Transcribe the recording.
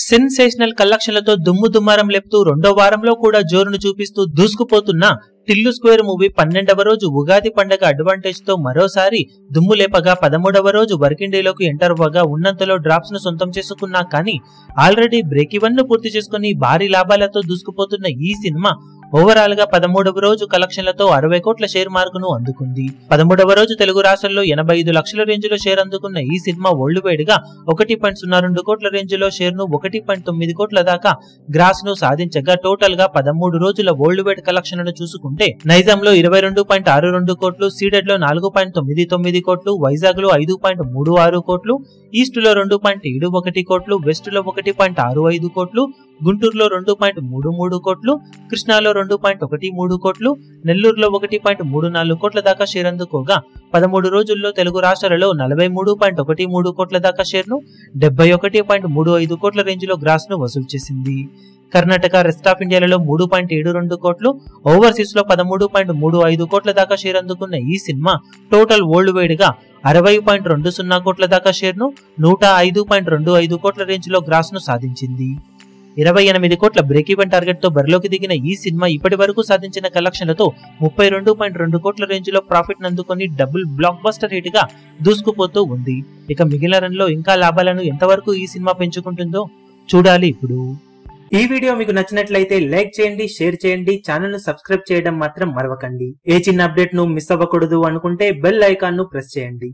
Sensational కలెక్షన్లతో దుమ్ము దుమారం లేపుతూ రెండో వారంలో కూడా జోరును చూపిస్తూ దూసుకుపోతున్న టిల్లు స్క్వేర్ మూవీ 12వ రోజు ఉగాది పండగ అడ్వాంటేజ్ తో మరోసారి దుమ్ము లేపగా 13వ రోజు వర్కింగ్ డేలోకి ఎంటర్ అవ్వగా ఉన్నంతలో డ్రాప్స్ ను సొంతం చేసుకున్నా కానీ ఆల్రెడీ బ్రేక్ ఈవెన్ ను పూర్తి చేసుకుని భారీ లాభాలతో దూసుకుపోతున్న ఈ సినిమా ఓవరాల్ గా 13వ రోజు కలెక్షన్లతో 60 కోట్ల షేర్ మార్కును అందుకుంది. 13వ రోజు తెలుగు రాష్ట్రాల్లో 85 లక్షల రేంజ్ లో షేర్ అందుకున్న ఈ సినిమా వరల్డ్ వైడ్ గా 1.02 కోట్ల రేంజ్ లో షేర్ ను 1.9 కోట్ల దాకా గ్రాస్ ను సాధించగా టోటల్ గా 13 రోజుల వరల్డ్ వైడ్ కలెక్షన్లను చూసుకుంటే నైజాంలో 22.62 కోట్లు, సీడెడ్ లో 4.99 కోట్లు, వైజాగ్ లో 5.36 కోట్లు, ఈస్ట్ లో 2.71 కోట్లు, వెస్ట్ లో 1.65 కోట్లు, గుంటూరులో 2.33 కోట్లు, కృష్ణాలో 2.13 కోట్లు, నెల్లూరులో 1.34 కోట్ల దాకా షేర్ అందుకోగా 13 రోజుల్లో తెలుగు రాష్ట్రాలలో 43.13 కోట్ల దాకా షేర్ ను 71.35 కోట్ల రేంజ్ లో గ్రాస్ ను వసూలు చేసింది. కర్ణాటక, రెస్ట్ ఆఫ్ ఇండియాలలో 3.72 కోట్లు, ఓవర్సీస్ లో 13.35 కోట్ల దాకా షేర్ అందుకున్న ఈ సినిమా టోటల్ వరల్డ్ వైడ్ గా 60.20 కోట్ల దాకా షేర్ ను 105.25 కోట్ల రేంజ్ లో గ్రాస్ ను సాధించింది. 28 కోట్ల బ్రేక్ ఈవెన్ టార్గెట్ తో బరిలోకి దిగిన ఈ సినిమా ఇప్పటి వరకు సాధించిన కలెక్షన్లతో 32.2 కోట్ల రేంజ్ లో ప్రాఫిట్ నందుకొని డబుల్ బ్లాక్ బస్టర్ హిట్ గా దూసుకుపోతూ ఉంది. ఇక మిగిలిన రన్ లో ఇంకా లాభాలను ఎంతవరకు ఈ సినిమా పెంచుకుంటుందో చూడాలి. ఇప్పుడు ఈ వీడియో మీకు నచ్చినట్లయితే లైక్ చేయండి, షేర్ చేయండి, ఛానల్ ను సబ్స్క్రైబ్ చేయడం మాత్రం మరవకండి. ఏ చిన్న అప్డేట్ ను మిస్ అవ్వకూడదు అనుకుంటే బెల్ ఐకాన్ ను ప్రెస్ చేయండి.